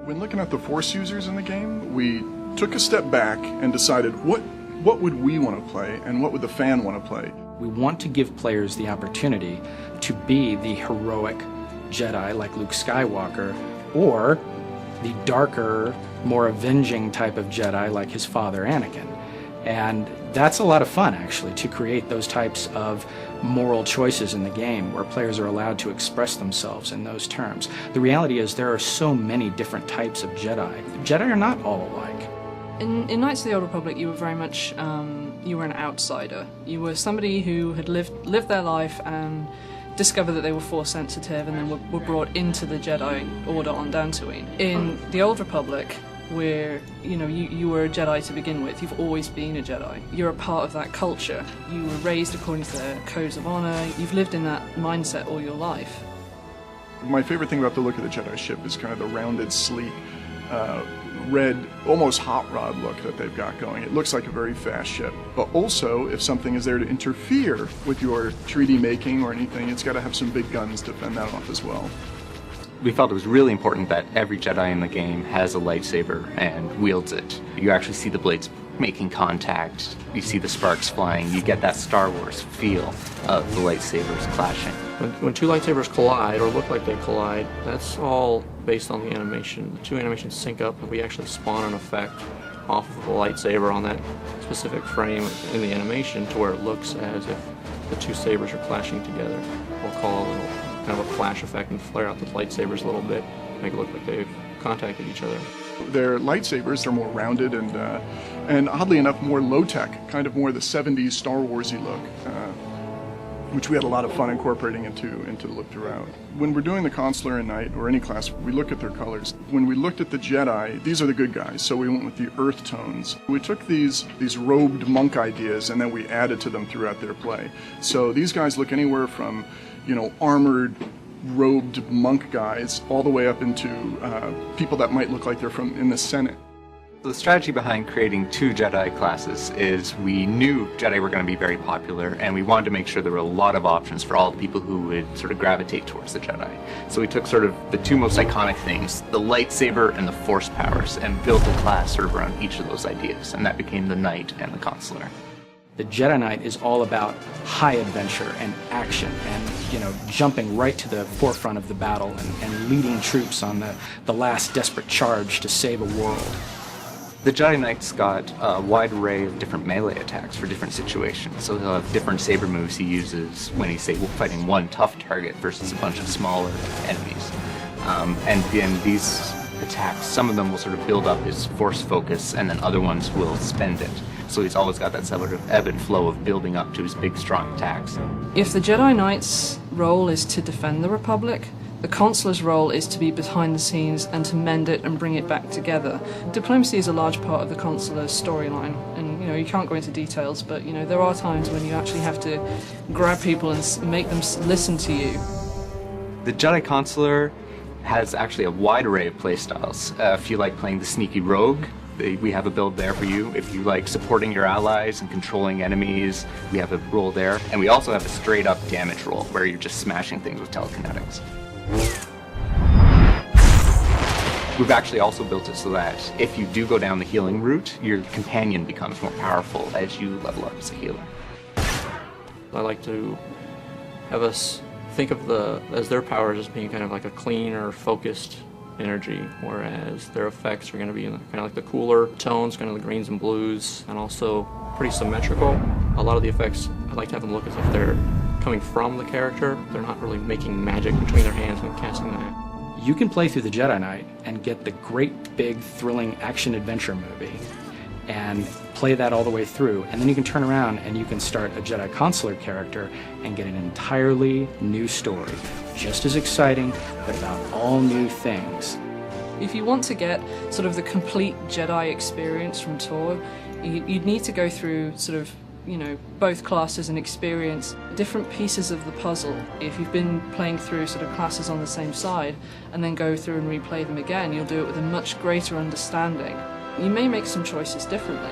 When looking at the Force users in the game, we took a step back and decided what would we want to play and what would the fan want to play. We want to give players the opportunity to be the heroic Jedi like Luke Skywalker, or the darker, more avenging type of Jedi like his father Anakin. And that's a lot of fun, actually, to create those types of moral choices in the game where players are allowed to express themselves in those terms. The reality is there are so many different types of Jedi. Jedi are not all alike. In Knights of the Old Republic, you were very much, you were an outsider. You were somebody who had lived their life and discovered that they were Force sensitive and then were brought into the Jedi Order on Dantooine. In the Old Republic, where you were a Jedi to begin with, you've always been a Jedi. You're a part of that culture. You were raised according to their codes of honor. You've lived in that mindset all your life. My favorite thing about the look of the Jedi ship is kind of the rounded, sleek, red, almost hot rod look that they've got going. It looks like a very fast ship. But also, if something is there to interfere with your treaty making or anything, it's got to have some big guns to fend that off as well. We felt it was really important that every Jedi in the game has a lightsaber and wields it. You actually see the blades making contact, you see the sparks flying, you get that Star Wars feel of the lightsabers clashing. When two lightsabers collide, or look like they collide, that's all based on the animation. The two animations sync up and we actually spawn an effect off of the lightsaber on that specific frame in the animation to where it looks as if the two sabers are clashing together. We'll call a little kind of a flash effect and flare out the lightsabers a little bit, make it look like they've contacted each other. Their lightsabers are more rounded and oddly enough more low-tech, kind of more the 70s Star Wars-y look, which we had a lot of fun incorporating into the look throughout. When we're doing the Consular and Knight, or any class, we look at their colors. When we looked at the Jedi, these are the good guys, so we went with the earth tones. We took these robed monk ideas and then we added to them throughout their play. So these guys look anywhere from armored, robed monk guys, all the way up into people that might look like they're from in the Senate. The strategy behind creating two Jedi classes is we knew Jedi were going to be very popular, and we wanted to make sure there were a lot of options for all the people who would sort of gravitate towards the Jedi. So we took sort of the two most iconic things, the lightsaber and the Force powers, and built a class sort of around each of those ideas, and that became the Knight and the Consular. The Jedi Knight is all about high adventure and action and, jumping right to the forefront of the battle and leading troops on the last desperate charge to save a world. The Jedi Knight's got a wide array of different melee attacks for different situations. So he'll have different saber moves he uses when he's, say, fighting one tough target versus a bunch of smaller enemies. And then these attacks, some of them will sort of build up his Force focus, and then other ones will spend it. So he's always got that sort of ebb and flow of building up to his big, strong attacks. If the Jedi Knight's role is to defend the Republic, the Consular's role is to be behind the scenes and to mend it and bring it back together. Diplomacy is a large part of the Consular's storyline, and you can't go into details, but there are times when you actually have to grab people and make them listen to you. The Jedi Consular has actually a wide array of playstyles. If you like playing the sneaky rogue, we have a build there for you. If you like supporting your allies and controlling enemies, we have a role there. And we also have a straight up damage role where you're just smashing things with telekinetics. We've actually also built it so that if you do go down the healing route, your companion becomes more powerful as you level up as a healer. I like to have us think of as their powers as being kind of like a clean or focused energy, whereas their effects are going to be in kind of like the cooler tones, kind of the greens and blues, and also pretty symmetrical. A lot of the effects, I like to have them look as if they're coming from the character. They're not really making magic between their hands and casting that. You can play through the Jedi Knight and get the great, big, thrilling action-adventure movie and play that all the way through, and then you can turn around and you can start a Jedi Consular character and get an entirely new story, just as exciting, but about all new things. If you want to get sort of the complete Jedi experience from TOR, you'd need to go through sort of both classes and experience different pieces of the puzzle. If you've been playing through sort of classes on the same side and then go through and replay them again, you'll do it with a much greater understanding. You may make some choices differently.